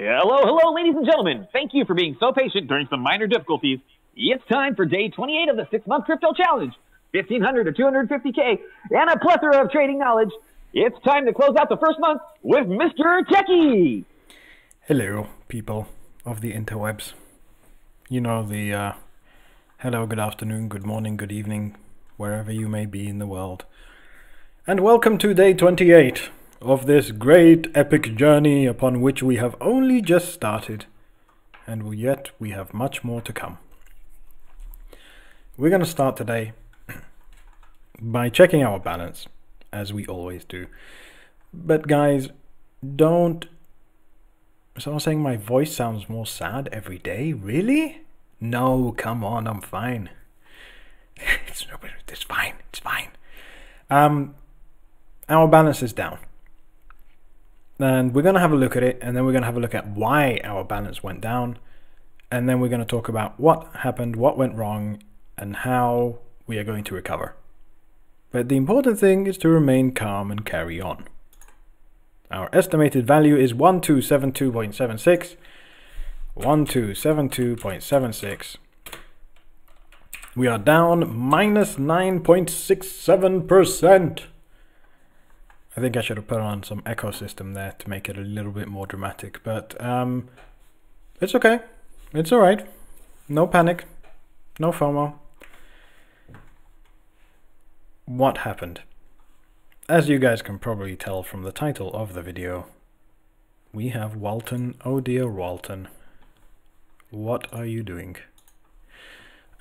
Hello, ladies and gentlemen. Thank you for being so patient during some minor difficulties. It's time for day 28 of the 6-month crypto challenge. 1,500 to 250K and a plethora of trading knowledge. It's time to close out the first month with Mr. Techie. Hello, people of the interwebs. You know the hello, good afternoon, good morning, good evening, wherever you may be in the world. And welcome to day 28 of this great epic journey upon which we have only just started. And yet we have much more to come. We're going to start today by checking our balance, as we always do. But guys, don't... Someone saying my voice sounds more sad every day? Really? No, come on, I'm fine. It's fine, it's fine. Our balance is down. And we're going to have a look at it, and then we're going to have a look at why our balance went down. And then we're going to talk about what happened, what went wrong, and how we are going to recover. But the important thing is to remain calm and carry on. Our estimated value is 1272.76. 1272.76. We are down minus 9.67%. I think I should have put on some echo system there to make it a little bit more dramatic, but it's okay. It's all right. No panic. No FOMO. What happened? As you guys can probably tell from the title of the video, we have Walton. Oh dear Walton. What are you doing?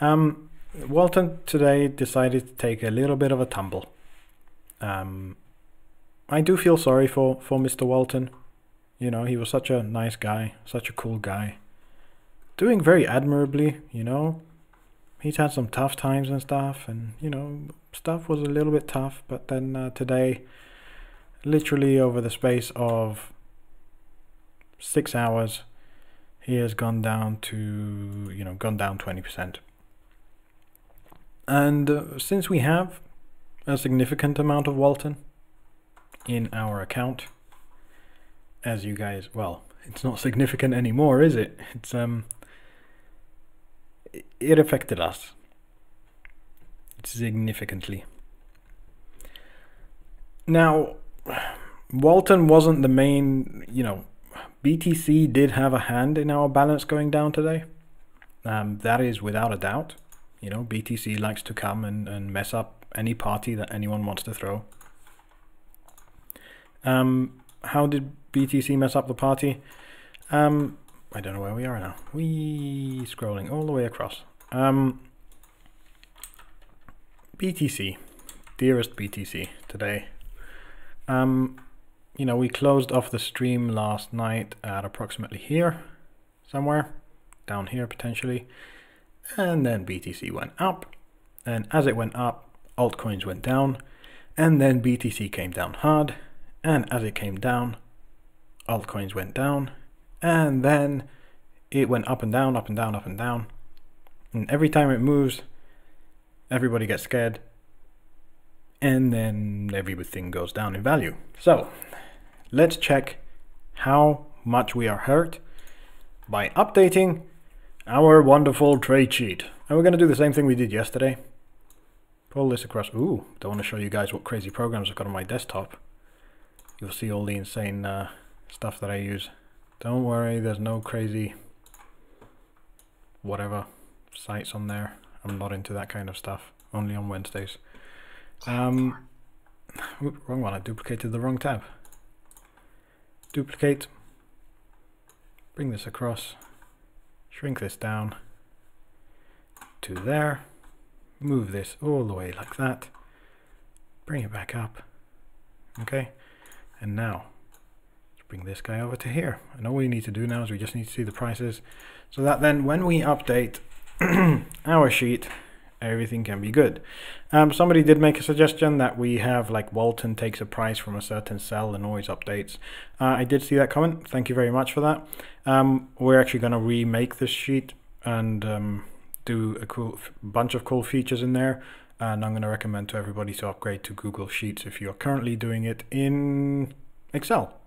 Walton today decided to take a little bit of a tumble. I do feel sorry for Mr. Walton. You know, he was such a nice guy, such a cool guy. Doing very admirably, you know. He's had some tough times and stuff, and, you know, stuff was a little bit tough, but then today, literally over the space of 6 hours, he has gone down to, you know, gone down 20%. And since we have a significant amount of Walton in our account, as you guys, well, it's not significant anymore, is it? It's it affected us significantly. Now, Walton wasn't the main, you know, BTC did have a hand in our balance going down today. That is without a doubt. You know, BTC likes to come and mess up any party that anyone wants to throw. How did BTC mess up the party? I don't know where we are now. We scrolling all the way across. BTC, dearest BTC today. You know, we closed off the stream last night at approximately here, somewhere down here potentially, and then BTC went up, and as it went up, altcoins went down, and then BTC came down hard, and as it came down, altcoins went down, and then it went up and down, up and down, up and down. And every time it moves, everybody gets scared. And then everything goes down in value. So let's check how much we are hurt by updating our wonderful trade sheet. And we're going to do the same thing we did yesterday. Pull this across. Ooh, don't want to show you guys what crazy programs I've got on my desktop. You'll see all the insane stuff that I use. Don't worry, there's no crazy whatever sites on there. I'm not into that kind of stuff. Only on Wednesdays. Wrong one. I duplicated the wrong tab. Duplicate. Bring this across. Shrink this down to there. Move this all the way like that. Bring it back up. Okay. And now bring this guy over to here, and all we need to do now is we just need to see the prices, so that then when we update our sheet, everything can be good. Somebody did make a suggestion that we have like Walton takes a price from a certain cell and always updates. I did see that comment. Thank you very much for that. We're actually going to remake this sheet and do a cool bunch of cool features in there, and I'm going to recommend to everybody to upgrade to Google Sheets if you're currently doing it in Excel.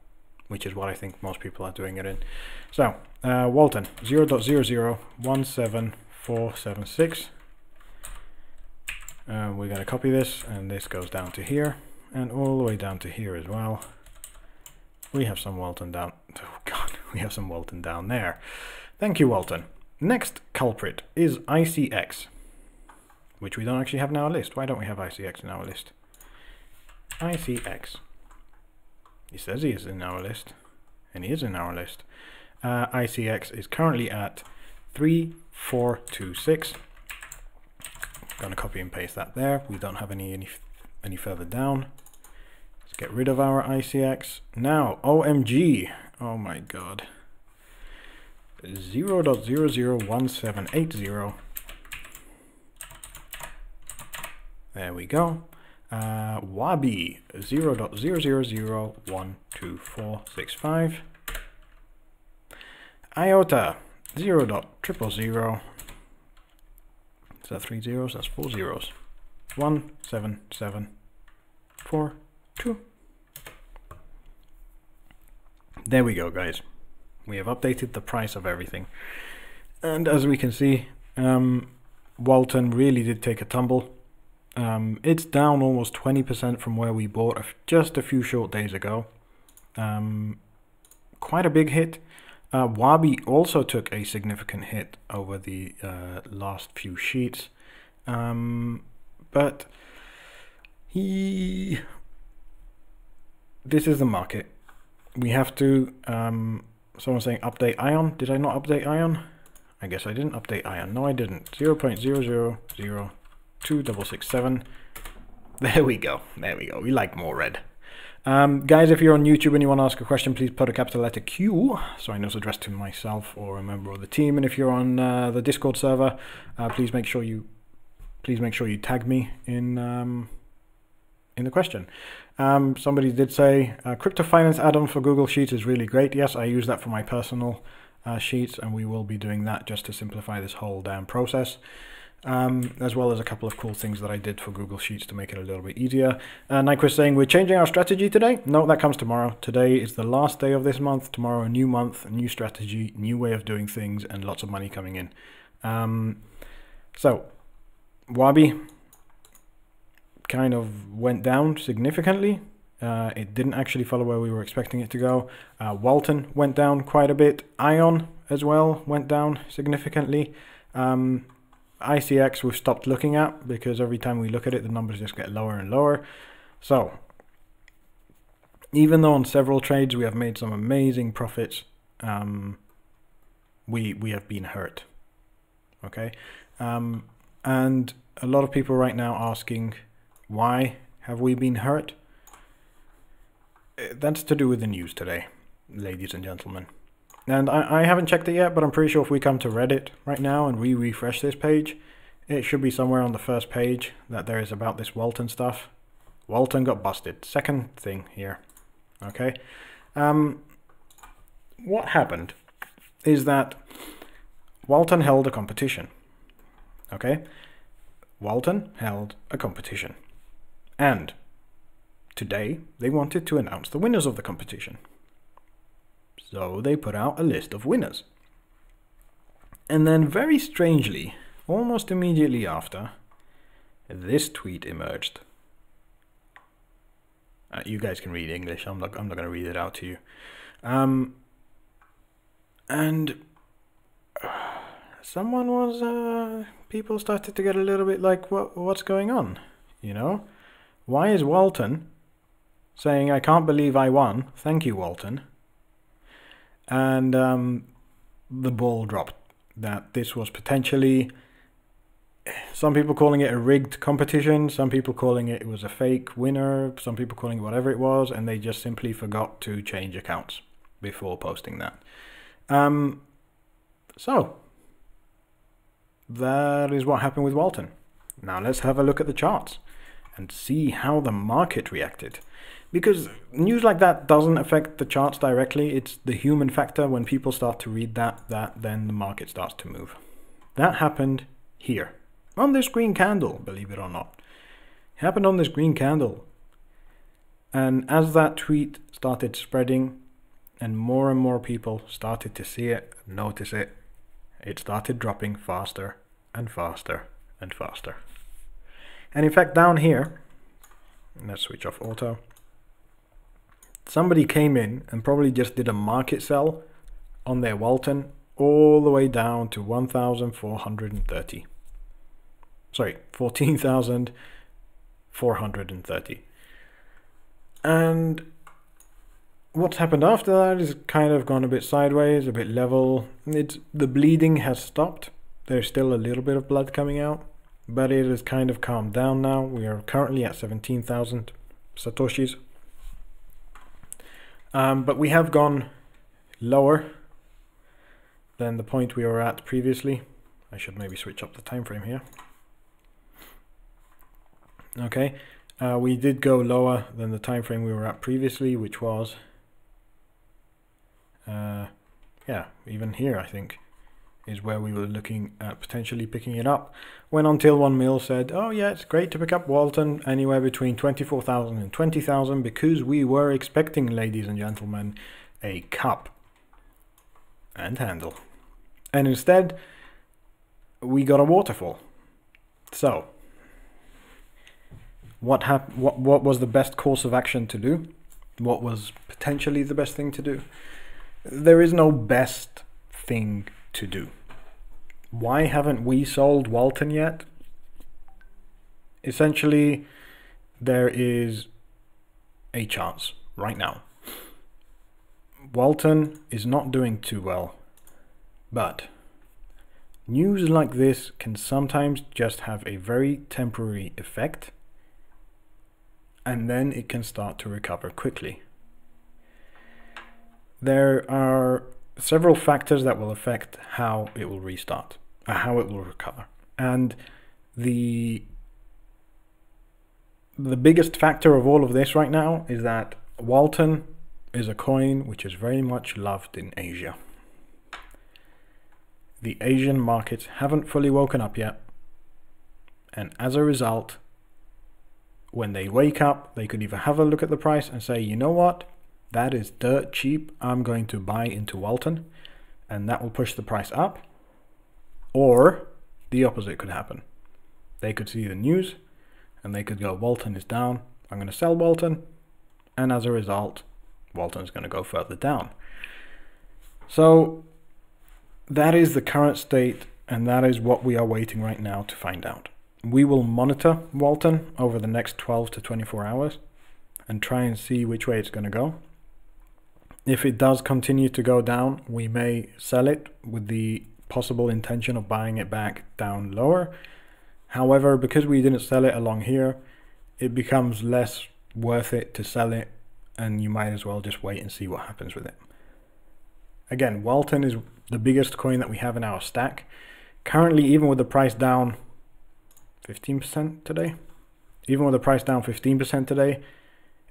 which is what I think most people are doing it in. So, Walton, 0.0017476. We're going to copy this, and this goes down to here, and all the way down to here as well. We have some Walton down. Oh God, we have some Walton down there. Thank you, Walton. Next culprit is ICX, which we don't actually have in our list. Why don't we have ICX in our list? ICX. He says he is in our list, and he is in our list. ICX is currently at 3426. Going to copy and paste that there. We don't have any further down. Let's get rid of our ICX. Now, OMG. Oh my God. 0.001780. There we go. Wabi 0.0001245. IOTA 0.000. Is that 3 zeros? That's 4 zeros. 17742. There we go, guys. We have updated the price of everything. And as we can see, Walton really did take a tumble. It's down almost 20% from where we bought just a few short days ago. Quite a big hit. Wabi also took a significant hit over the last few sheets, but this is the market. We have to, someone's saying update Ion. Did I not update Ion? I guess I didn't update Ion. No, I didn't. 0.000267. There we go. There we go. We like more red. Guys, if you're on YouTube and you want to ask a question, please put a capital letter Q, so I know it's addressed to myself or a member of the team. And if you're on the Discord server, please make sure you tag me in the question. Somebody did say crypto finance add-on for Google Sheets is really great. Yes, I use that for my personal sheets, and we will be doing that just to simplify this whole damn process. As well as a couple of cool things that I did for Google Sheets to make it a little bit easier. Nyquist saying, we're changing our strategy today. No, that comes tomorrow. Today is the last day of this month. Tomorrow, a new month, a new strategy, new way of doing things, and lots of money coming in. So, Wabi kind of went down significantly. It didn't actually follow where we were expecting it to go. Walton went down quite a bit. Ion as well went down significantly. ICX we've stopped looking at because every time we look at it, the numbers just get lower and lower. So even though on several trades we have made some amazing profits, we have been hurt. Okay, and a lot of people right now asking, why have we been hurt? That's to do with the news today, ladies and gentlemen. And I haven't checked it yet, but I'm pretty sure if we come to Reddit right now and we refresh this page, it should be somewhere on the first page that there is about this Walton stuff. Walton got busted. Second thing here. Okay. What happened is that Walton held a competition. Okay. Walton held a competition. And today they wanted to announce the winners of the competition. So they put out a list of winners. And then very strangely, almost immediately after, this tweet emerged. You guys can read English. I'm not going to read it out to you. And someone was people started to get a little bit like, what's going on? You know, why is Walton saying, I can't believe I won? Thank you, Walton. And the ball dropped that this was potentially, some people calling it a rigged competition, some people calling it was a fake winner, some people calling it whatever it was, and they just simply forgot to change accounts before posting that. So that is what happened with Walton. Now let's have a look at the charts and see how the market reacted. Because news like that doesn't affect the charts directly. It's the human factor. When people start to read that then the market starts to move. That happened here. On this green candle, believe it or not. It happened on this green candle. And as that tweet started spreading, and more people started to see it, notice it. It started dropping faster and faster and faster. And in fact, down here, let's switch off auto. Somebody came in and probably just did a market sell on their Walton all the way down to 1,430. Sorry, 14,430. And what's happened after that is kind of gone a bit sideways, a bit level. The bleeding has stopped. There's still a little bit of blood coming out, but it has kind of calmed down now. We are currently at 17,000 satoshis. But we have gone lower than the point we were at previously. I should maybe switch up the time frame here. Okay, we did go lower than the time frame we were at previously, which was yeah, even here I think is where we were looking at potentially picking it up, when Until One Mill said, oh yeah, it's great to pick up Walton anywhere between 24,000 and 20,000 because we were expecting, ladies and gentlemen, a cup and handle. And instead we got a waterfall. So what was the best course of action to do? What was potentially the best thing to do? There is no best thing to do. Why haven't we sold Walton yet? Essentially, there is a chance right now. Walton is not doing too well, but news like this can sometimes just have a very temporary effect, and then it can start to recover quickly. There are several factors that will affect how it will restart, how it will recover. And the biggest factor of all of this right now is that Walton is a coin which is very much loved in Asia. The Asian markets haven't fully woken up yet, and as a result, when they wake up, they could either have a look at the price and say, you know what, that is dirt cheap, I'm going to buy into Walton, and that will push the price up. Or the opposite could happen. They could see the news and they could go, Walton is down, I'm going to sell Walton, and as a result, Walton is going to go further down. So that is the current state, and that is what we are waiting right now to find out. We will monitor Walton over the next 12 to 24 hours and try and see which way it's going to go. If it does continue to go down, we may sell it with the possible intention of buying it back down lower. However, because we didn't sell it along here, it becomes less worth it to sell it, and you might as well just wait and see what happens with it. Again, Walton is the biggest coin that we have in our stack. Currently, even with the price down 15% today, even with the price down 15% today,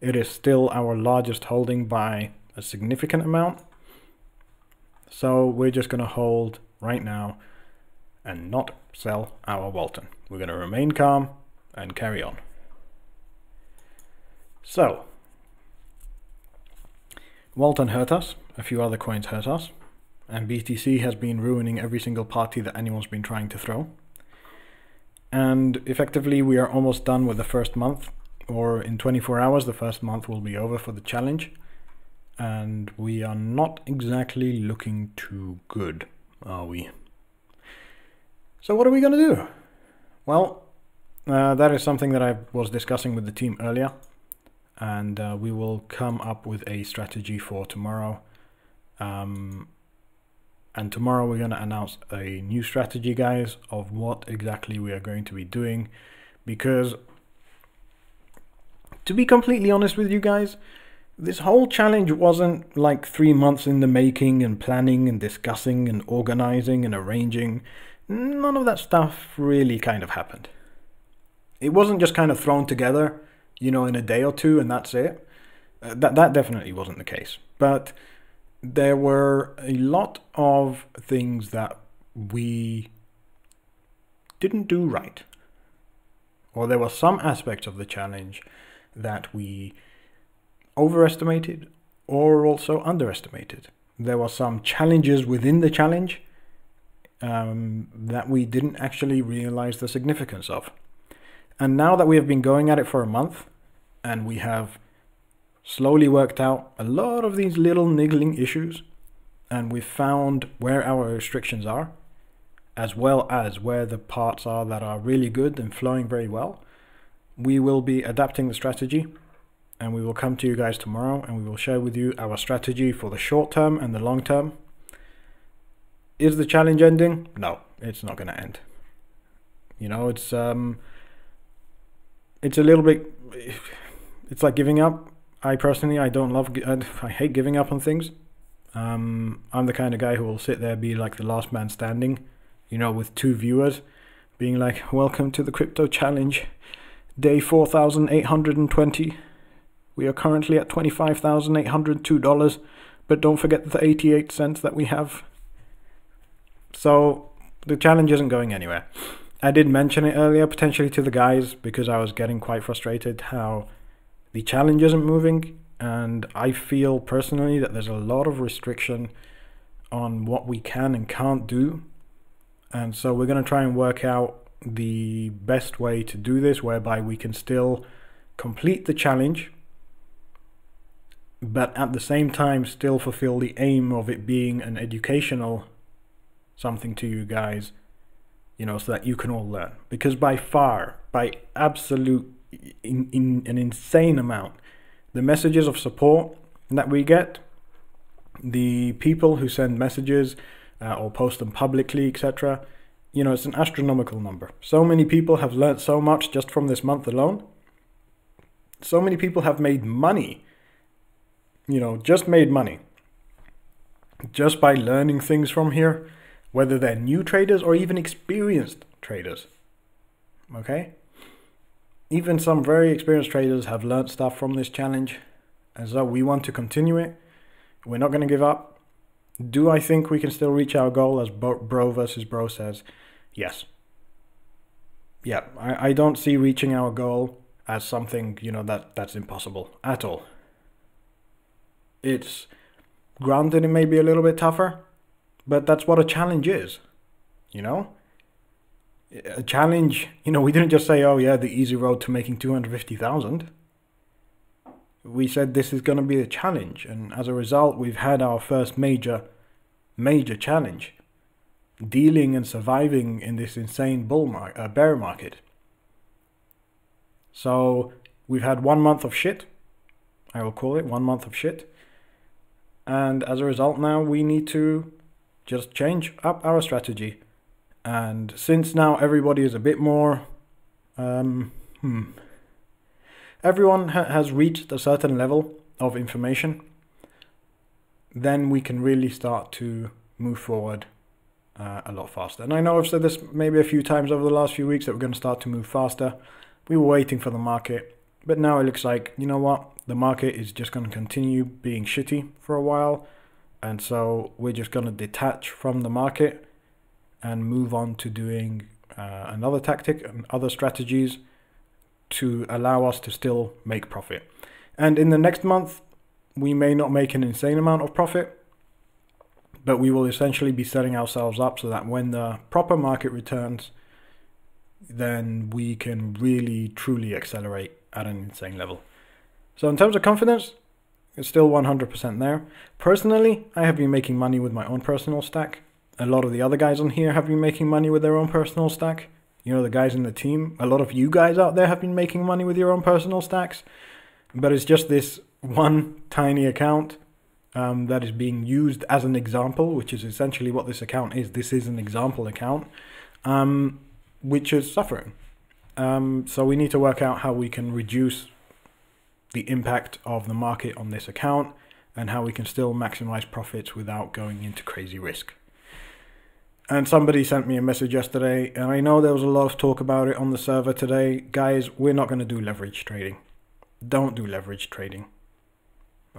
it is still our largest holding by a significant amount. So we're just going to hold right now and not sell our Walton. We're going to remain calm and carry on. So Walton hurt us, a few other coins hurt us, and BTC has been ruining every single party that anyone's been trying to throw. And effectively we are almost done with the first month, or in 24 hours the first month will be over for the challenge. And we are not exactly looking too good, are we? So what are we going to do? Well, that is something that I was discussing with the team earlier, and we will come up with a strategy for tomorrow. And tomorrow we're going to announce a new strategy, guys, of what exactly we are going to be doing, because to be completely honest with you guys, this whole challenge wasn't like 3 months in the making and planning and discussing and organizing and arranging. None of that stuff really kind of happened. It wasn't just kind of thrown together, you know, in a day or two and that's it. That definitely wasn't the case. But there were a lot of things that we didn't do right. Or there were some aspects of the challenge that we overestimated or also underestimated. There were some challenges within the challenge that we didn't actually realize the significance of. And now that we have been going at it for a month, and we have slowly worked out a lot of these little niggling issues, and we've found where our restrictions are, as well as where the parts are that are really good and flowing very well, we will be adapting the strategy, and we will come to you guys tomorrow and we will share with you our strategy for the short term and the long term. Is the challenge ending? No, it's not going to end. You know, it's a little bit, it's like giving up. I personally, I hate giving up on things. I'm the kind of guy who will sit there, be like the last man standing, you know, with 2 viewers, being like, welcome to the crypto challenge, day 4,820. We are currently at $25,802, but don't forget the 88 cents that we have. So the challenge isn't going anywhere. I did mention it earlier, potentially to the guys, because I was getting quite frustrated how the challenge isn't moving. And I feel personally that there's a lot of restriction on what we can and can't do. And so we're going to try and work out the best way to do this, whereby we can still complete the challenge, but at the same time still fulfill the aim of it being an educational something to you guys, you know, so that you can all learn. Because by far, by absolute in an insane amount, the messages of support that we get, the people who send messages or post them publicly, etc., you know, it's an astronomical number. So many people have learned so much just from this month alone. So many people have made money, you know, just made money just by learning things from here, whether they're new traders or even experienced traders. Okay? Even some very experienced traders have learned stuff from this challenge, and so we want to continue it. We're not going to give up. Do I think we can still reach our goal, as bro versus bro says? Yes. Yeah, I don't see reaching our goal as something, you know, that's impossible at all. It's granted it may be a little bit tougher, but that's what a challenge is, you know? A challenge, you know, we didn't just say, oh yeah, the easy road to making 250,000. We said this is going to be a challenge, and as a result, we've had our first major challenge, dealing and surviving in this insane bear market. So we've had 1 month of shit, I will call it 1 month of shit, and as a result now we need to just change up our strategy. And since now everybody is a bit more, everyone has reached a certain level of information, then we can really start to move forward a lot faster. And I know I've said this maybe a few times over the last few weeks that we're going to start to move faster. We were waiting for the market, but now it looks like, you know what, the market is just going to continue being shitty for a while. And so we're just going to detach from the market and move on to doing another tactic and other strategies to allow us to still make profit. And in the next month, we may not make an insane amount of profit, but we will essentially be setting ourselves up so that when the proper market returns, then we can really truly accelerate at an insane level. So in terms of confidence, it's still 100% there. Personally, I have been making money with my own personal stack. A lot of the other guys on here have been making money with their own personal stack. You know, the guys in the team, a lot of you guys out there have been making money with your own personal stacks. But it's just this one tiny account that is being used as an example, which is essentially what this account is. This is an example account, which is suffering. So we need to work out how we can reduce the impact of the market on this account and how we can still maximize profits without going into crazy risk. And somebody sent me a message yesterday, and I know there was a lot of talk about it on the server today. Guys, we're not going to do leverage trading. Don't do leverage trading.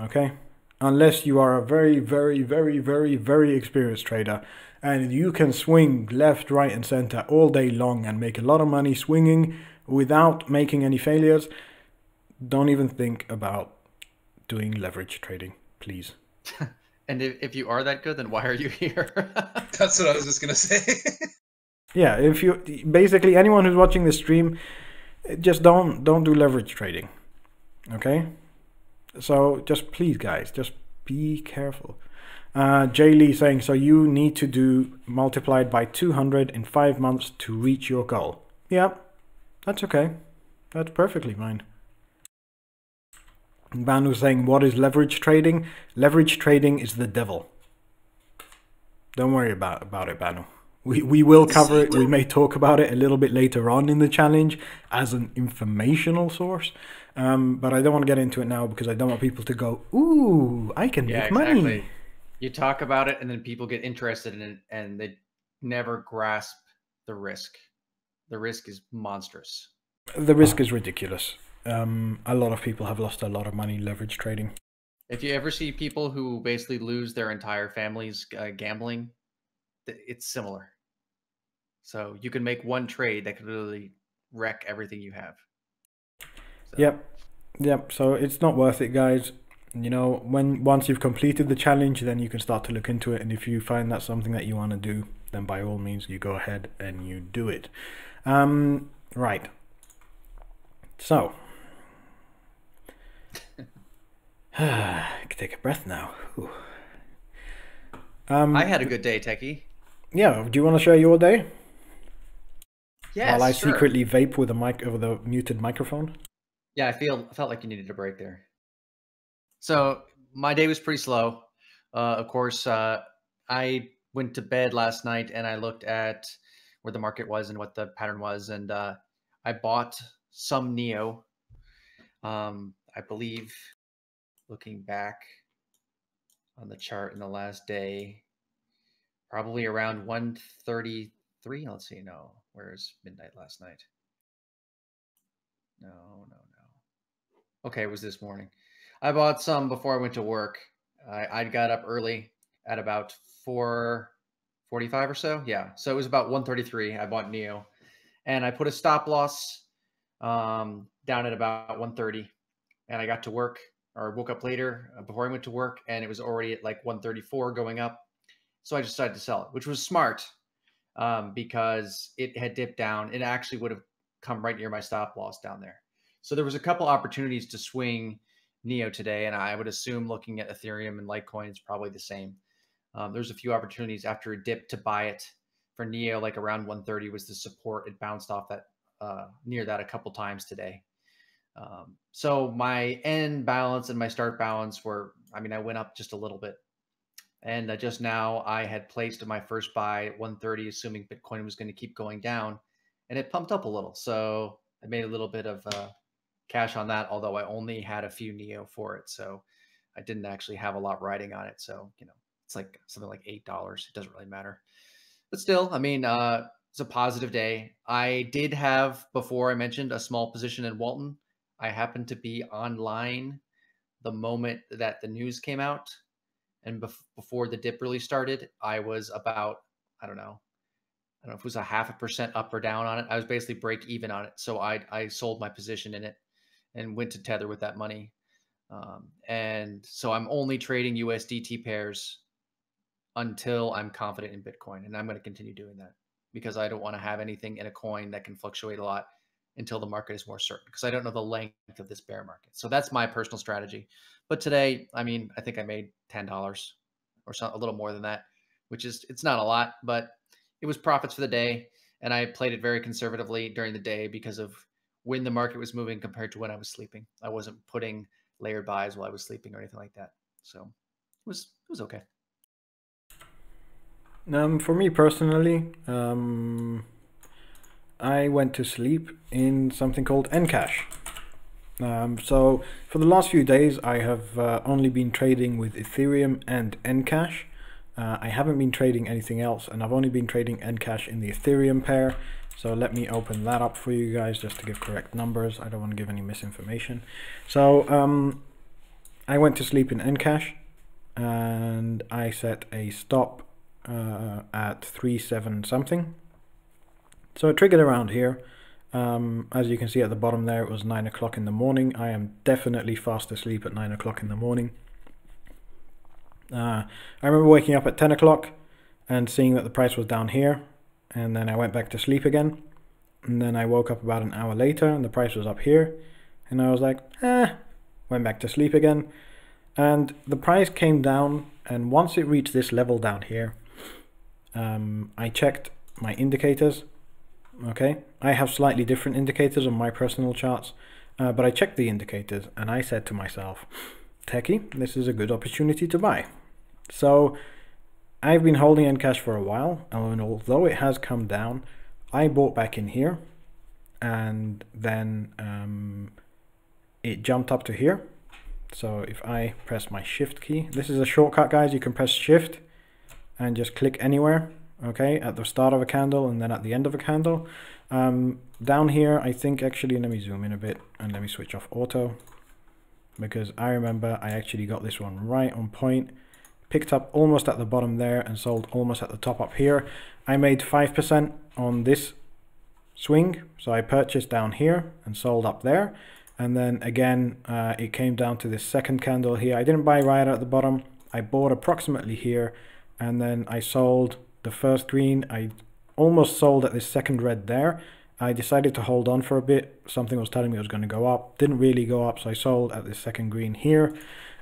Okay? Unless you are a very, very, very, very, very experienced trader and you can swing left, right, and center all day long and make a lot of money swinging without making any failures, don't even think about doing leverage trading, please. please. And if you are that good, then why are you here? That's what I was just gonna say. Yeah, if you basically anyone who's watching the stream, just don't do leverage trading. Okay? So just please guys, just be careful. Jay Lee saying, so you need to do multiplied by 200 in 5 months to reach your goal. Yeah, that's okay. That's perfectly fine. Banu saying, what is leverage trading? Leverage trading is the devil. Don't worry about it, Banu. We will cover it. We may talk about it a little bit later on in the challenge as an informational source. But I don't want to get into it now because I don't want people to go, ooh, I can make money. You talk about it and then people get interested in it and they never grasp the risk. The risk is monstrous. The risk is ridiculous. A lot of people have lost a lot of money leverage trading. If you ever see people who basically lose their entire families gambling, it's similar. So you can make one trade that could literally wreck everything you have. So. Yep. So it's not worth it, guys. You know, once you've completed the challenge, then you can start to look into it. And if you find that's something that you want to do, then by all means, you go ahead and you do it. Right. So. I can take a breath now. I had a good day, Techie. Yeah, do you want to share your day? Yes, while I sure. secretly vape with a muted microphone? Yeah, I felt like you needed a break there. So my day was pretty slow. Of course, I went to bed last night and I looked at where the market was and what the pattern was, and I bought some NEO. I believe, looking back on the chart in the last day, probably around 133. Let's see. No, where's midnight last night? No. Okay, it was this morning. I bought some before I went to work. I got up early at about 4:45 or so. Yeah, so it was about 133. I bought NEO, and I put a stop loss down at about 130, and I got to work, or woke up later before I went to work, and it was already at like 134 going up. So I decided to sell it, which was smart because it had dipped down. It actually would have come right near my stop loss down there. So there was a couple opportunities to swing NEO today, and I would assume looking at Ethereum and Litecoin is probably the same. There's a few opportunities after a dip to buy it for NEO, like around 130 was the support. It bounced off that near that a couple times today. So my end balance and my start balance were, I went up just a little bit. And just now I had placed my first buy at 130, assuming Bitcoin was going to keep going down, and it pumped up a little. So I made a little bit of cash on that, although I only had a few NEO for it. So I didn't actually have a lot riding on it. So, it's like something like $8. It doesn't really matter. But still, it's a positive day. I did have, before I mentioned, a small position in Walton. I happened to be online the moment that the news came out. And before the dip really started, I was about, I don't know if it was a 0.5% up or down on it. I was basically break even on it. So I sold my position in it and went to Tether with that money. And so I'm only trading USDT pairs until I'm confident in Bitcoin. And I'm going to continue doing that because I don't want to have anything in a coin that can fluctuate a lot until the market is more certain, because I don't know the length of this bear market. So that's my personal strategy. But today, I think I made $10 or so, a little more than that, which is, it's not a lot, but it was profits for the day. And I played it very conservatively during the day because of when the market was moving compared to when I was sleeping. I wasn't putting layered buys while I was sleeping or anything like that. So it was okay. For me personally, I went to sleep in something called Encash. So for the last few days, I have only been trading with Ethereum and Encash. I haven't been trading anything else, and I've only been trading Encash in the Ethereum pair. So let me open that up for you guys just to give correct numbers. I don't want to give any misinformation. So I went to sleep in Encash, and I set a stop at 3.7 something. So it triggered around here. As you can see at the bottom there, it was 9 o'clock in the morning. I am definitely fast asleep at 9 o'clock in the morning. I remember waking up at 10 o'clock and seeing that the price was down here, and then I went back to sleep again, and then I woke up about an hour later and the price was up here, and I was like, went back to sleep again, and the price came down, and once it reached this level down here, I checked my indicators. Okay, I have slightly different indicators on my personal charts, but I checked the indicators and I said to myself, Techie, this is a good opportunity to buy. So I've been holding Encash for a while, and although it has come down, I bought back in here, and then it jumped up to here. So if I press my shift key, this is a shortcut, guys. You can press shift and just click anywhere, okay, at the start of a candle and then at the end of a candle. Down here, I think, actually, let me zoom in a bit and let me switch off auto, because I remember I actually got this one right on point, picked up almost at the bottom there and sold almost at the top up here. I made 5% on this swing, so I purchased down here and sold up there, and then again it came down to this second candle here. I didn't buy right at the bottom, I bought approximately here, and then I sold the first green. I almost sold at this second red there. I decided to hold on for a bit. Something was telling me it was going to go up. Didn't really go up, so I sold at this second green here.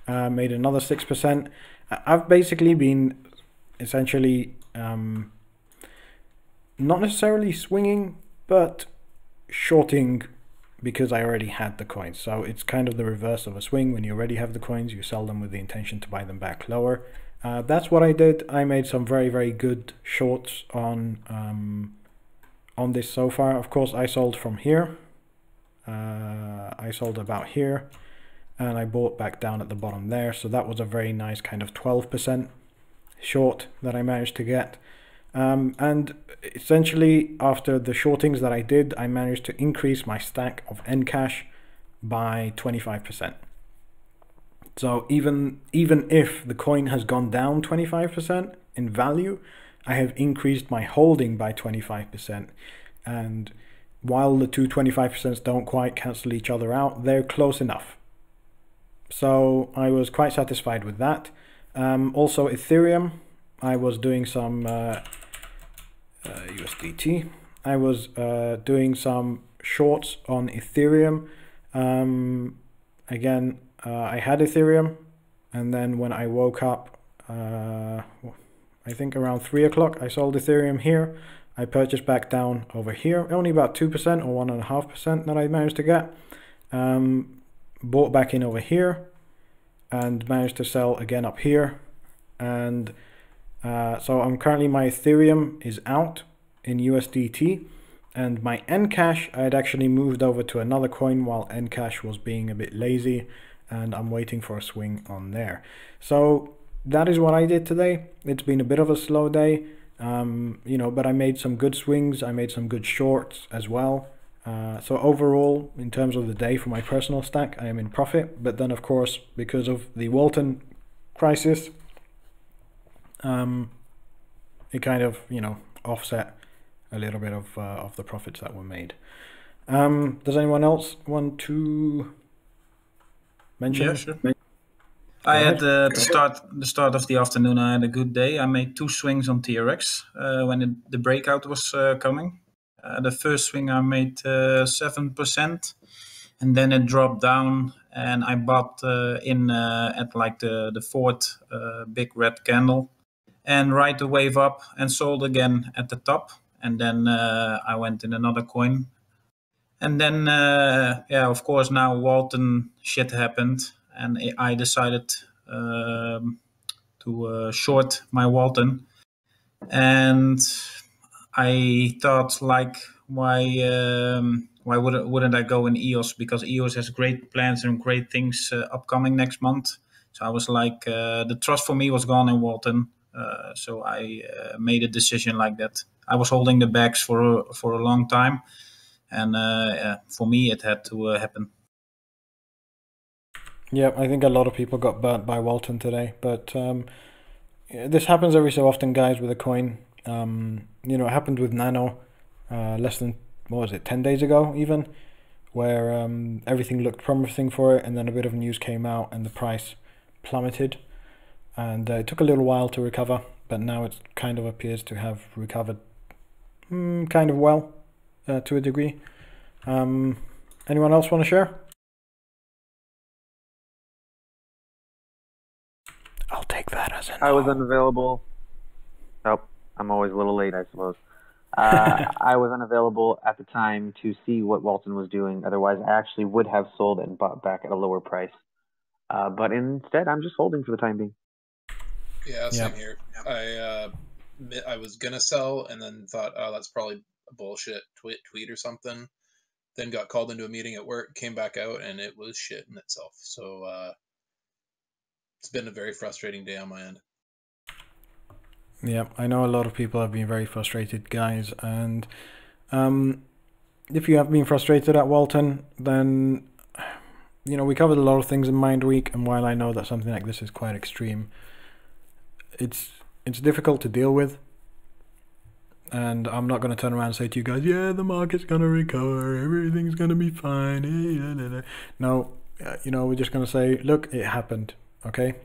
Made another 6%. I've basically been essentially not necessarily swinging, but shorting because I already had the coins. So it's kind of the reverse of a swing. When you already have the coins, you sell them with the intention to buy them back lower. That's what I did. I made some very, very good shorts on this so far. Of course, I sold from here. I sold about here, and I bought back down at the bottom there. So that was a very nice kind of 12% short that I managed to get. And essentially, after the shortings that I did, I managed to increase my stack of Encash by 25%. So even if the coin has gone down 25% in value, I have increased my holding by 25%. And while the two 25% don't quite cancel each other out, they're close enough. So I was quite satisfied with that. Also Ethereum, I was doing some USDT. I was doing some shorts on Ethereum. Again, I had Ethereum, and then when I woke up, I think around 3 o'clock, I sold Ethereum here. I purchased back down over here, only about 2% or 1.5% that I managed to get. Bought back in over here and managed to sell again up here. And so I'm currently, my Ethereum is out in USDT, and my Encash, I had actually moved over to another coin while Encash was being a bit lazy, and I'm waiting for a swing on there. So that is what I did today. It's been a bit of a slow day, you know, but I made some good swings. I made some good shorts as well. So overall, in terms of the day for my personal stack, I am in profit. But then, of course, because of the Walton crisis, it kind of, you know, offset a little bit of the profits that were made. Does anyone else want to mention? Yeah, sure. I had the start of the afternoon. I had a good day. I made 2 swings on TRX when the breakout was coming. The first swing I made 7%, and then it dropped down, and I bought in at like the fourth big red candle, and ride the wave up and sold again at the top, and then I went in another coin, and then yeah, of course, now Walton shit happened, and I decided to short my Walton, and I thought, like, why wouldn't I go in EOS, because EOS has great plans and great things upcoming next month. So I was like, the trust for me was gone in Walton, so I made a decision like that. I was holding the bags for a long time, and for me it had to happen. Yeah, I think a lot of people got burnt by Walton today, but this happens every so often, guys, with a coin. You know, it happened with Nano less than, what was it, 10 days ago even, where everything looked promising for it, and then a bit of news came out and the price plummeted. and it took a little while to recover, but now it kind of appears to have recovered kind of well to a degree. Anyone else want to share? I'll take that as a no. I was unavailable. Oh, I'm always a little late, I suppose. I was unavailable at the time to see what Walton was doing. Otherwise, I actually would have sold and bought back at a lower price. But instead, I'm just holding for the time being. Yeah, same here. I was gonna sell and then thought, oh, that's probably a bullshit tweet or something. Then got called into a meeting at work, came back out, and it was shit in itself. So it's been a very frustrating day on my end. Yeah, I know a lot of people have been very frustrated, guys, and if you have been frustrated at Walton, then we covered a lot of things in Mind Week, and while I know that something like this is quite extreme, it's difficult to deal with. And I'm not going to turn around and say to you guys, yeah, the market's going to recover, everything's going to be fine. No, we're just going to say, look, it happened, okay?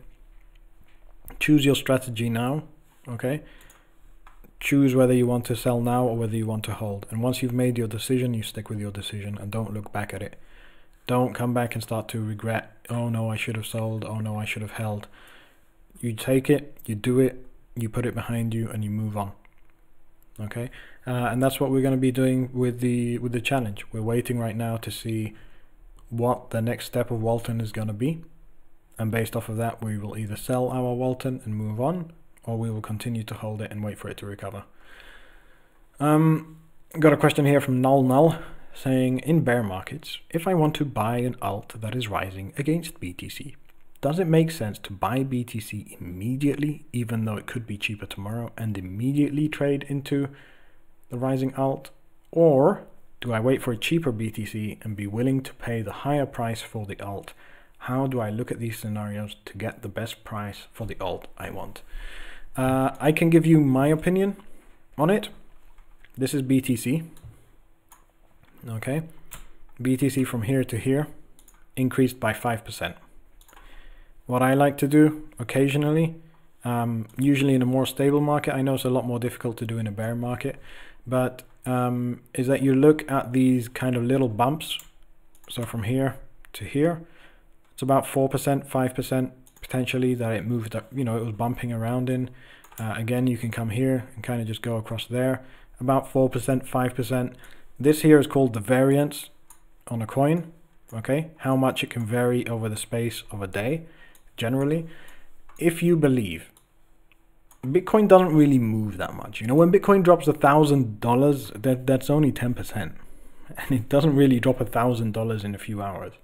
Choose your strategy now, okay? Choose whether you want to sell now or whether you want to hold. And once you've made your decision, you stick with your decision and don't look back at it. Don't come back and start to regret, oh no, I should have sold, oh no, I should have held. You take it, you do it, you put it behind you, and you move on. Okay, and that's what we're going to be doing with the challenge. We're waiting right now to see what the next step of Walton is going to be, and based off of that, we will either sell our Walton and move on, or we will continue to hold it and wait for it to recover. Got a question here from Null saying, in bear markets, if I want to buy an alt that is rising against BTC, does it make sense to buy BTC immediately, even though it could be cheaper tomorrow, and immediately trade into the rising alt? Or do I wait for a cheaper BTC and be willing to pay the higher price for the alt? How do I look at these scenarios to get the best price for the alt I want? I can give you my opinion on it. This is BTC. Okay, BTC from here to here increased by 5%. What I like to do occasionally, usually in a more stable market, I know it's a lot more difficult to do in a bear market, but is that you look at these kind of little bumps. So from here to here, it's about 4%, 5% potentially that it moved up, it was bumping around in. Again, you can come here and kind of just go across there, about 4%, 5%. This here is called the variance on a coin, okay? How much it can vary over the space of a day. Generally, if you believe Bitcoin doesn't really move that much, when Bitcoin drops $1,000, that's only 10%, and it doesn't really drop $1,000 in a few hours.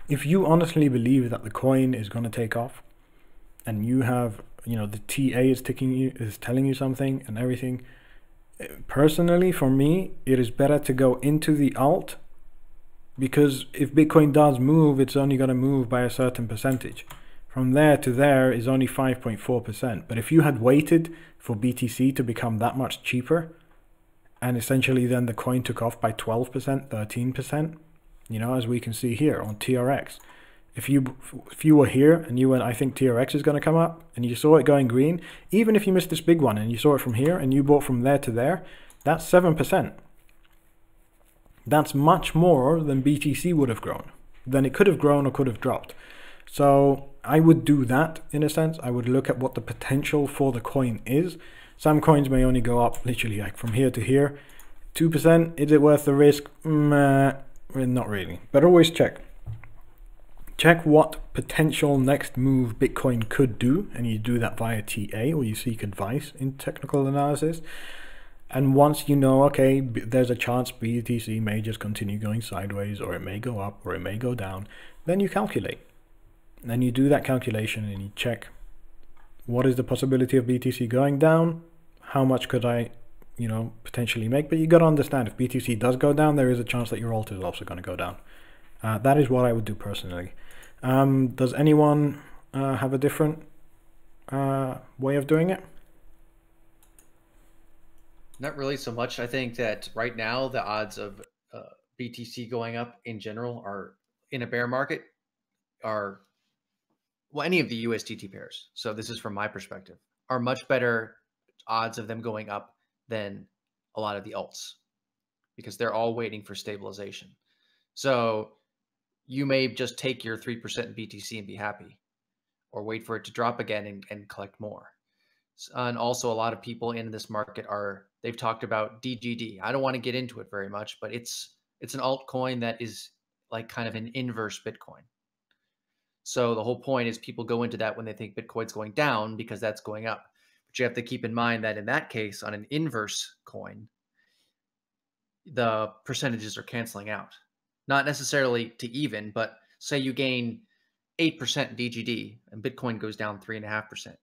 If you honestly believe that the coin is going to take off, and you have, the TA is telling you something and everything, personally, for me, it is better to go into the alt, because if Bitcoin does move, it's only going to move by a certain percentage. From there to there is only 5.4%. But if you had waited for BTC to become that much cheaper, and essentially then the coin took off by 12%, 13%, as we can see here on TRX. If you were here and you went, I think TRX is going to come up, and you saw it going green, even if you missed this big one and you saw it from here and you bought from there to there, that's 7%. That's much more than BTC would have grown. Then it could have grown or could have dropped. So I would do that in a sense. I would look at what the potential for the coin is. Some coins may only go up literally like from here to here. 2%, is it worth the risk? Not really. But always check. Check what potential next move Bitcoin could do, and you do that via TA, or you seek advice in technical analysis. And once you know, okay, there's a chance BTC may just continue going sideways, or it may go up, or it may go down, then you calculate. Then you do that calculation and you check what is the possibility of BTC going down, how much could I, potentially make. But you got to understand, if BTC does go down, there is a chance that your alt is also going to go down. That is what I would do personally. Does anyone have a different way of doing it? Not really so much. I think that right now the odds of BTC going up in general are, in a bear market, are well, any of the USDT pairs, so this is from my perspective, are much better odds of them going up than a lot of the alts, because they're all waiting for stabilization. So you may just take your 3% in BTC and be happy, or wait for it to drop again and collect more. And also, a lot of people in this market they've talked about DGD. I don't want to get into it very much, but it's an altcoin that is like kind of an inverse Bitcoin. So the whole point is people go into that when they think Bitcoin's going down because that's going up. But you have to keep in mind that in that case, on an inverse coin, the percentages are canceling out. Not necessarily to even, but say you gain 8% DGD and Bitcoin goes down 3.5%.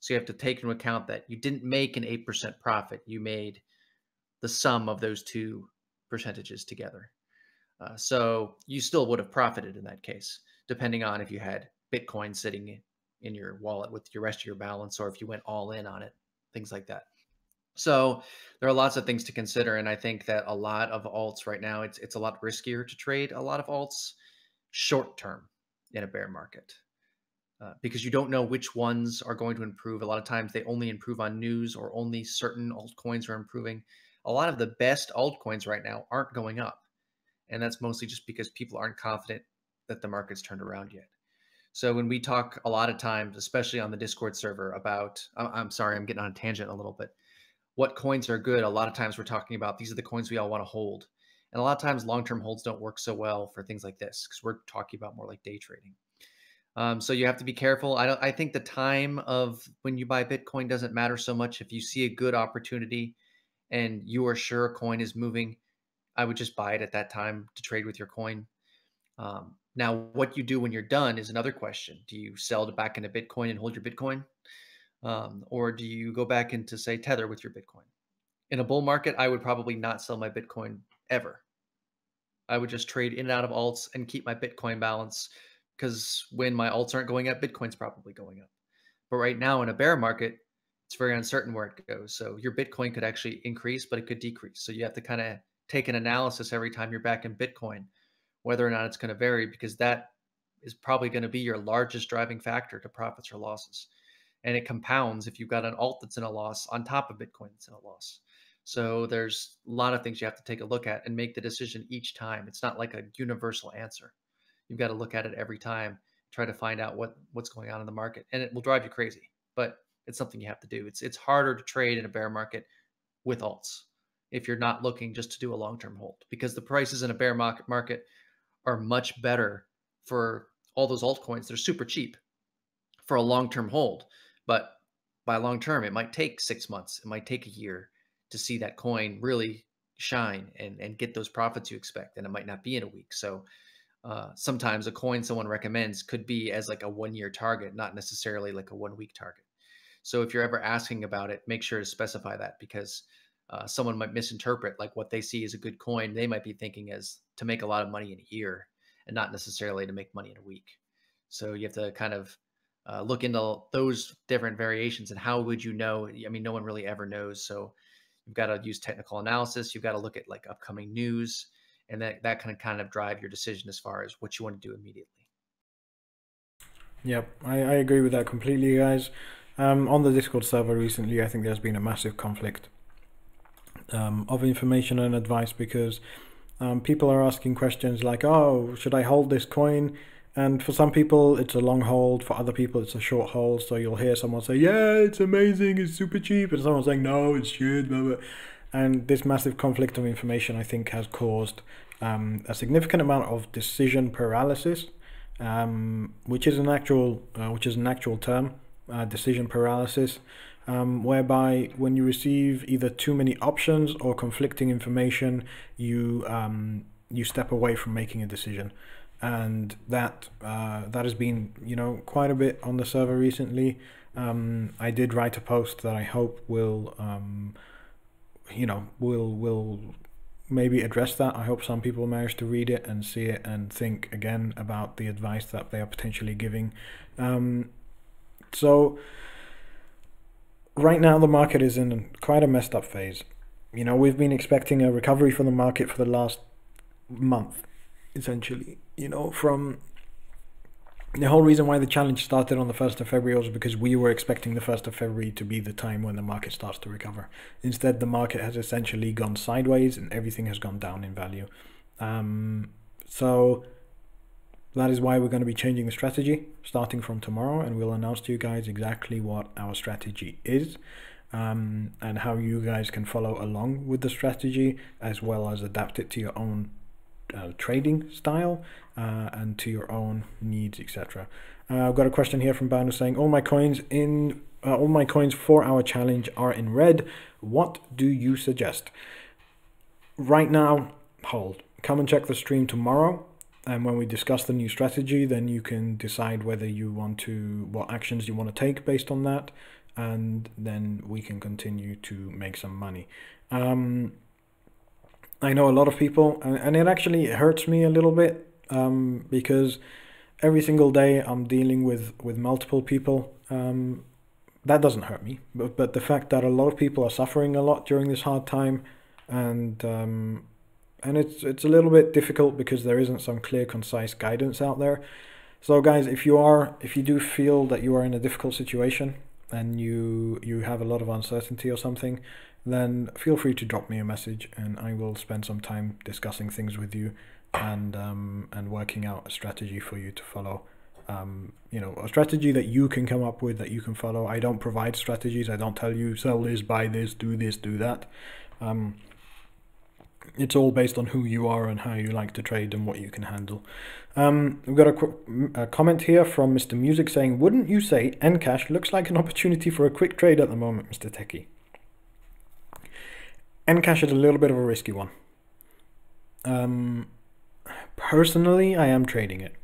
So you have to take into account that you didn't make an 8% profit. You made the sum of those two percentages together. So you still would have profited in that case, depending on if you had Bitcoin sitting in your wallet with the rest of your balance, or if you went all in on it, things like that. So there are lots of things to consider. And I think that a lot of alts right now, it's a lot riskier to trade a lot of alts short term in a bear market. Because you don't know which ones are going to improve. A lot of times they only improve on news, or only certain altcoins are improving. A lot of the best altcoins right now aren't going up. And that's mostly just because people aren't confident that the market's turned around yet. So when we talk a lot of times, especially on the Discord server, about, I'm sorry, I'm getting on a tangent a little bit, what coins are good, a lot of times we're talking about these are the coins we all want to hold. And a lot of times long-term holds don't work so well for things like this, because we're talking about more like day trading. So you have to be careful. I think the time of when you buy Bitcoin doesn't matter so much. If you see a good opportunity and you are sure a coin is moving, I would just buy it at that time to trade with your coin. Now, what you do when you're done is another question. Do you sell it back into Bitcoin and hold your Bitcoin? Or do you go back into, say, Tether with your Bitcoin? In a bull market, I would probably not sell my Bitcoin ever. I would just trade in and out of alts and keep my Bitcoin balance, because when my alts aren't going up, Bitcoin's probably going up. But right now in a bear market, it's very uncertain where it goes. So your Bitcoin could actually increase, but it could decrease. So you have to kind of take an analysis every time you're back in Bitcoin, whether or not it's going to vary, because that is probably going to be your largest driving factor to profits or losses. And it compounds if you've got an alt that's in a loss on top of Bitcoin that's in a loss. So there's a lot of things you have to take a look at and make the decision each time. It's not like a universal answer. You've got to look at it every time, try to find out what's going on in the market, and it will drive you crazy, but it's something you have to do. It's harder to trade in a bear market with alts if you're not looking just to do a long-term hold, because the prices in a bear market are much better for all those altcoins. They're super cheap for a long-term hold, but by long-term, it might take 6 months. It might take a year to see that coin really shine and get those profits you expect, and it might not be in a week. So sometimes a coin someone recommends could be as like a 1-year target, not necessarily like a 1-week target. So if you're ever asking about it, make sure to specify that, because someone might misinterpret like what they see as a good coin. They might be thinking as to make a lot of money in a year, and not necessarily to make money in a week. So you have to kind of look into those different variations, and how would you know? I mean, no one really ever knows. So you've got to use technical analysis. You've got to look at like upcoming news, and that can kind of drive your decision as far as what you want to do immediately. Yep, I agree with that completely, guys. On the Discord server recently, I think there's been a massive conflict of information and advice, because people are asking questions like, oh, should I hold this coin? And for some people, it's a long hold. For other people, it's a short hold. So you'll hear someone say, yeah, it's amazing, it's super cheap. And someone saying, no, it's shit, blah, blah. And this massive conflict of information, I think, has caused a significant amount of decision paralysis, which is an actual term, decision paralysis, whereby when you receive either too many options or conflicting information, you step away from making a decision. And that has been, quite a bit on the server recently. I did write a post that I hope will maybe address that. I hope some people manage to read it and see it and think again about the advice that they are potentially giving. So right now the market is in quite a messed up phase. We've been expecting a recovery from the market for the last month, essentially. From The whole reason why the challenge started on the 1st of February was because we were expecting the 1st of February to be the time when the market starts to recover. Instead, the market has essentially gone sideways and everything has gone down in value. So that is why we're going to be changing the strategy starting from tomorrow, and we'll announce to you guys exactly what our strategy is, and how you guys can follow along with the strategy as well as adapt it to your own trading style and to your own needs, etc. I've got a question here from Banu saying, all my coins for our challenge are in red. What do you suggest? Right now, hold. Come and check the stream tomorrow, and when we discuss the new strategy, then you can decide whether you want to, what actions you want to take based on that, and then we can continue to make some money. I know a lot of people, and it actually hurts me a little bit, because every single day I'm dealing with multiple people. That doesn't hurt me, but the fact that a lot of people are suffering a lot during this hard time, and it's a little bit difficult because there isn't some clear, concise guidance out there. So guys, if you do feel that you are in a difficult situation and you have a lot of uncertainty or something, then feel free to drop me a message and I will spend some time discussing things with you and working out a strategy for you to follow. You know, a strategy that you can come up with, that you can follow. I don't provide strategies. I don't tell you sell this, buy this, do that. It's all based on who you are and how you like to trade and what you can handle. We've got a comment here from Mr. Music saying, wouldn't you say Encash looks like an opportunity for a quick trade at the moment, Mr. Techie? Encash is a little bit of a risky one. Personally, I am trading it.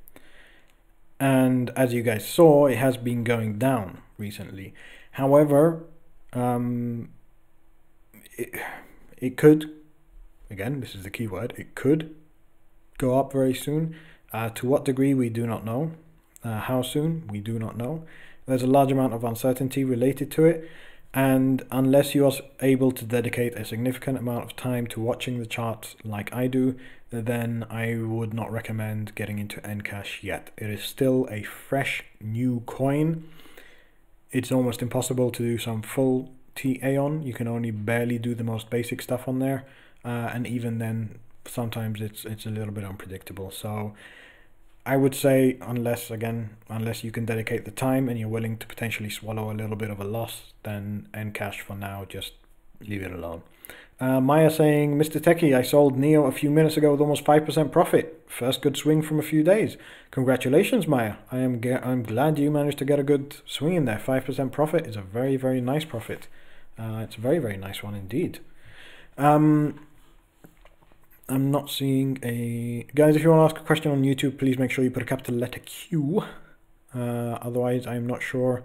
And as you guys saw, it has been going down recently. However, it could, again, this is the key word, it could go up very soon. To what degree, we do not know. How soon, we do not know. There's a large amount of uncertainty related to it. And unless you are able to dedicate a significant amount of time to watching the charts like I do, then I would not recommend getting into Encash yet. It is still a fresh new coin. It's almost impossible to do some full TA on. You can only barely do the most basic stuff on there. And even then, sometimes it's a little bit unpredictable. So I would say, unless you can dedicate the time and you're willing to potentially swallow a little bit of a loss, then Encash for now, just leave it alone. Maya saying, Mr. Techie, I sold Neo a few minutes ago with almost 5% profit. First good swing from a few days. Congratulations, Maya. I'm glad you managed to get a good swing in there. 5% profit is a very, very nice profit. It's a very, very nice one indeed. I'm not seeing a... Guys, if you want to ask a question on YouTube, please make sure you put a capital letter Q. Otherwise, I'm not sure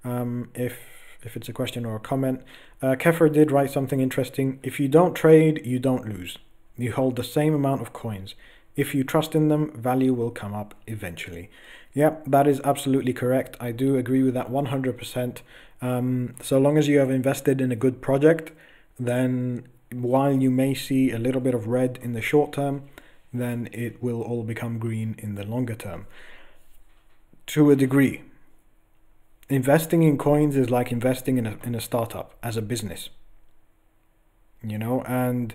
if it's a question or a comment. Kefir did write something interesting. If you don't trade, you don't lose. You hold the same amount of coins. If you trust in them, value will come up eventually. Yep, that is absolutely correct. I do agree with that 100%. So long as you have invested in a good project, then while you may see a little bit of red in the short term, then it will all become green in the longer term. To a degree. Investing in coins is like investing in a startup as a business. You know, and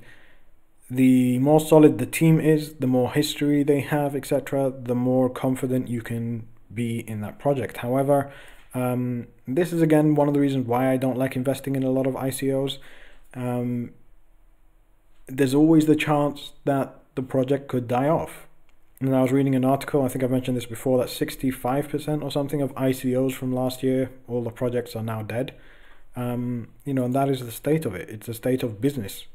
the more solid the team is, the more history they have, etc., the more confident you can be in that project. However, this is again one of the reasons why I don't like investing in a lot of ICOs. There's always the chance that the project could die off. And I was reading an article, I think I've mentioned this before, that 65% or something of ICOs from last year, all the projects are now dead. You know, and that is the state of it. It's a state of business.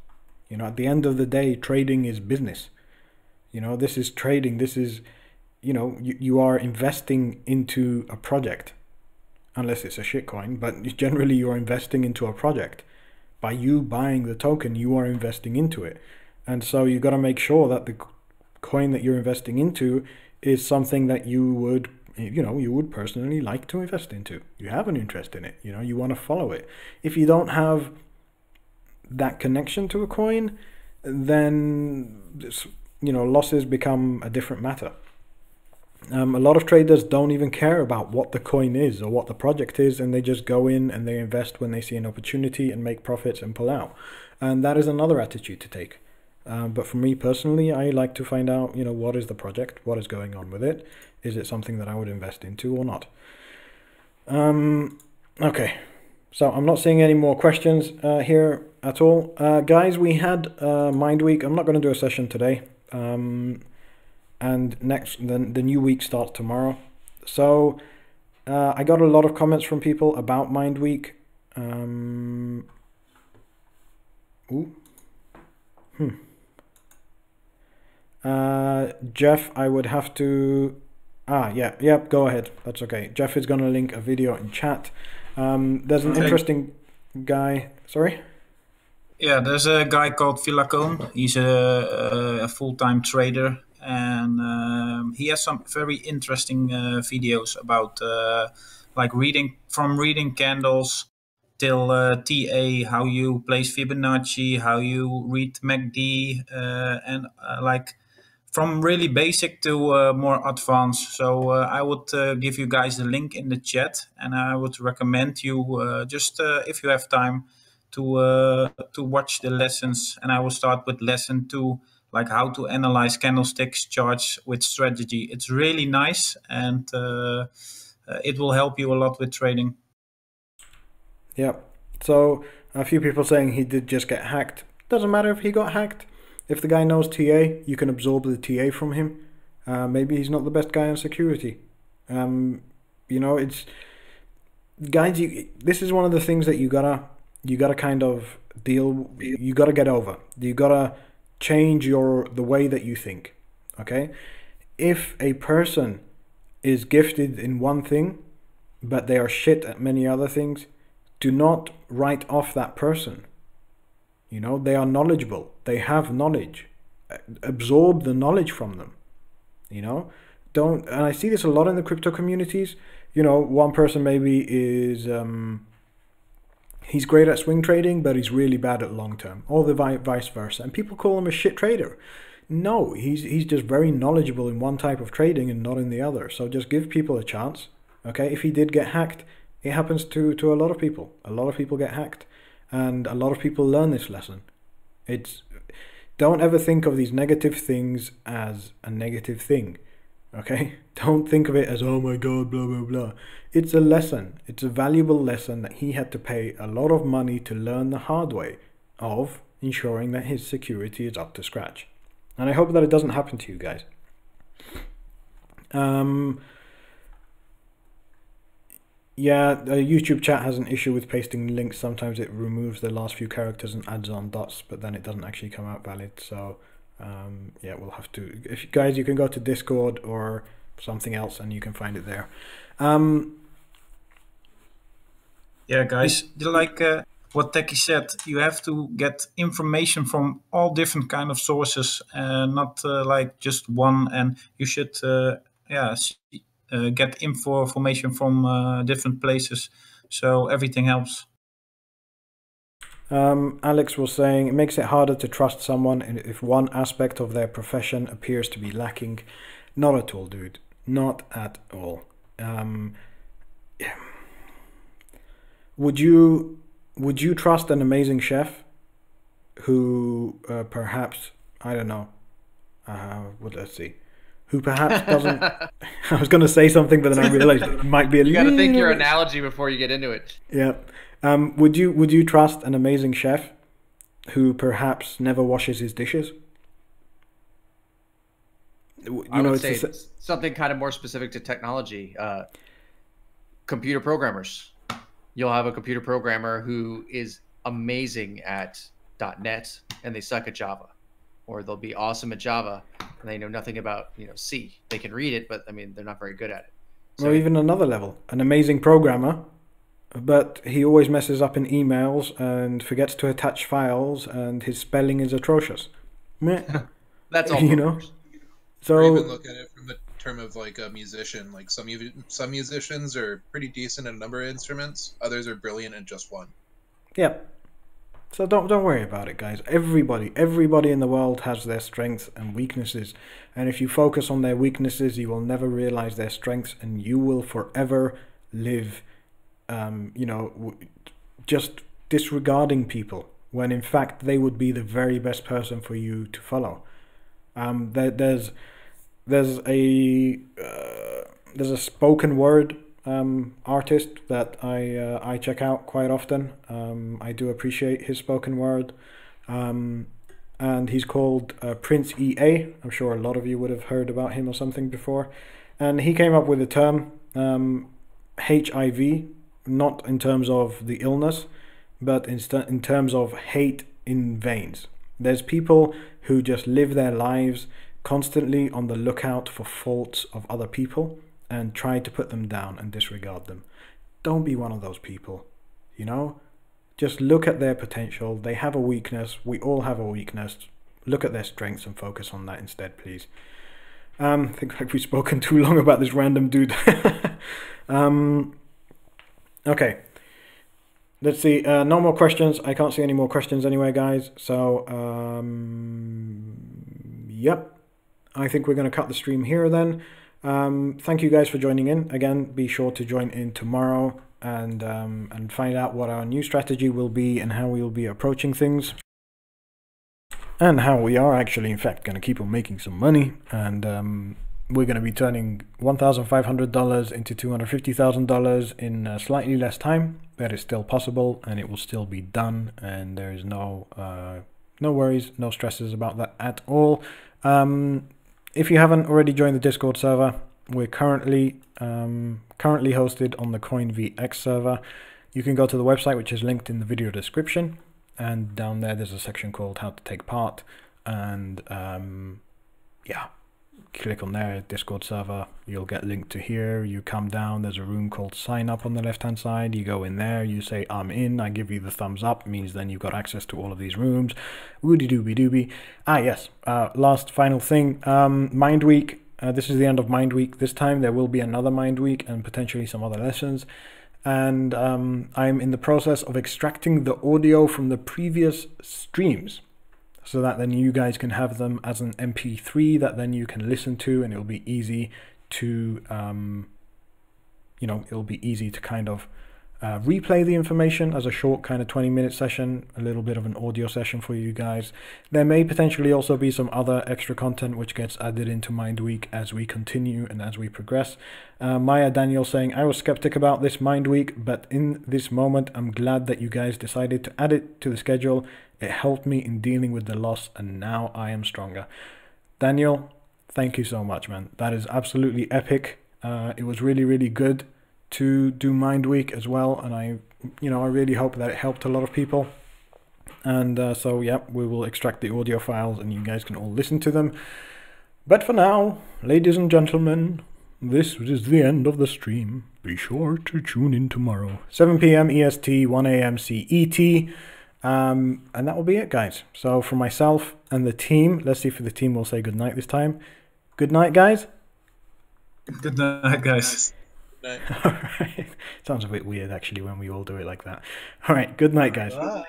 You know, at the end of the day, trading is business. You know, this is trading. This is, you know, you are investing into a project. Unless it's a shitcoin, but generally you are investing into a project. By you buying the token, you are investing into it. And so you got to make sure that the coin that you're investing into is something that you would, you know, you would personally like to invest into. You have an interest in it, you know, you want to follow it. If you don't have that connection to a coin, then, you know, losses become a different matter. A lot of traders don't even care about what the coin is or what the project is, and they just go in and they invest when they see an opportunity and make profits and pull out. And that is another attitude to take. But for me personally, I like to find out, what is the project, what is going on with it, is it something that I would invest into or not. Okay, so I'm not seeing any more questions here at all. Guys, we had Mind Week. I'm not going to do a session today. And the new week starts tomorrow. So I got a lot of comments from people about Mind Week. Jeff, I would have to... go ahead. That's okay. Jeff is going to link a video in chat. There's an interesting guy... Sorry? Yeah, there's a guy called Villacone. He's a full-time trader, and he has some very interesting videos about reading candles till TA, how you place Fibonacci, how you read MACD, and from really basic to more advanced. So I would give you guys the link in the chat, and I would recommend you just if you have time to watch the lessons. And I will start with lesson 2, like how to analyze candlesticks charts with strategy. It's really nice, and it will help you a lot with trading. Yeah. So a few people saying he did just get hacked. Doesn't matter if he got hacked. If the guy knows TA, you can absorb the TA from him. Maybe he's not the best guy on security. It's guys. This is one of the things that you gotta kind of deal. You gotta get over. You gotta change the way that you think. Okay. If a person is gifted in one thing, but they are shit at many other things, do not write off that person. They are knowledgeable. They have knowledge. Absorb the knowledge from them. And I see this a lot in the crypto communities. One person maybe is, he's great at swing trading, but he's really bad at long term, or the vice versa. And people call him a shit trader. No, he's just very knowledgeable in one type of trading and not in the other. So just give people a chance. Okay, if he did get hacked, it happens to a lot of people. A lot of people get hacked. And a lot of people learn this lesson. Don't ever think of these negative things as a negative thing. Okay? Don't think of it as, oh my God, blah, blah, blah. It's a lesson. It's a valuable lesson that he had to pay a lot of money to learn the hard way of ensuring that his security is up to scratch. And I hope that it doesn't happen to you guys. Yeah, the YouTube chat has an issue with pasting links. Sometimes it removes the last few characters and adds on dots, but then it doesn't actually come out valid. So, yeah, we'll have to... If you guys, you can go to Discord or something else and you can find it there. Yeah, guys, like what Techie said, you have to get information from all different kind of sources, not just one. And you should, get information from different places, so everything helps. Alex was saying it makes it harder to trust someone if one aspect of their profession appears to be lacking. Not at all, dude. Not at all. Would you trust an amazing chef who perhaps, I don't know, let's see, who perhaps doesn't... I was going to say something, but then I realized it might be a You got to think your analogy before you get into it. Yeah. Would you trust an amazing chef who perhaps never washes his dishes? I would say something kind of more specific to technology. Computer programmers. You'll have a computer programmer who is amazing at .NET and they suck at Java. Or they'll be awesome at Java and they know nothing about C. They can read it, but I mean they're not very good at it. So, or even another level, an amazing programmer, but he always messes up in emails and forgets to attach files, and his spelling is atrocious. That's all. So or even look at it from the term of like a musician. Like some musicians are pretty decent at a number of instruments. Others are brilliant at just one. Yeah. So don't worry about it, guys. Everybody in the world has their strengths and weaknesses. And if you focus on their weaknesses, you will never realize their strengths, and you will forever live, just disregarding people, when in fact they would be the very best person for you to follow. There's a spoken word artist that I check out quite often. I do appreciate his spoken word, and he's called Prince EA. I'm sure a lot of you would have heard about him or something before. And he came up with the term HIV, not in terms of the illness, but in terms of hate in veins. There's people who just live their lives constantly on the lookout for faults of other people and try to put them down and disregard them. Don't be one of those people, you know? Just look at their potential. They have a weakness. We all have a weakness. Look at their strengths and focus on that instead, please. I think like we've spoken too long about this random dude. Okay. Let's see. No more questions. I can't see any more questions anyway, guys. So, yep. I think we're going to cut the stream here then. Thank you guys for joining in. Again, be sure to join in tomorrow and find out what our new strategy will be and how we will be approaching things. And how we are actually, in fact, going to keep on making some money. And we're going to be turning $1,500 into $250,000 in slightly less time. That is still possible, and it will still be done. And there is no worries, no stresses about that at all. If you haven't already joined the Discord server, we're currently hosted on the CoinVX server. You can go to the website, which is linked in the video description, and down there there's a section called How to Take Part, and yeah, click on there, Discord server, you'll get linked to here. You come down, there's a room called Sign Up on the left hand side. You go in there, you say I'm in, I give you the thumbs up, means then you've got access to all of these rooms. Woody dooby dooby. Yes, last final thing, Mind Week. This is the end of Mind Week. This time there will be another Mind Week and potentially some other lessons. And I'm in the process of extracting the audio from the previous streams, so that then you guys can have them as an MP3 that then you can listen to, and it'll be easy to, it'll be easy to kind of replay the information as a short kind of 20-minute session, a little bit of an audio session for you guys. There may potentially also be some other extra content which gets added into Mind Week as we continue and as we progress. Maya Daniel saying, I was skeptic about this Mind Week, but in this moment I'm glad that you guys decided to add it to the schedule. It helped me in dealing with the loss, and now I am stronger. Daniel, thank you so much, man. That is absolutely epic. It was really, really good to do Mind Week as well, and I really hope that it helped a lot of people. And so yeah, we will extract the audio files and you guys can all listen to them. But for now, ladies and gentlemen, this is the end of the stream. Be sure to tune in tomorrow, 7 p.m. EST, 1 a.m. CET. And that will be it, guys. So for myself and the team, let's see if the team will say good night this time. Good night, guys. Good night, guys. Night. All right. Sounds a bit weird actually when we all do it like that. All right. Good night, guys. Bye.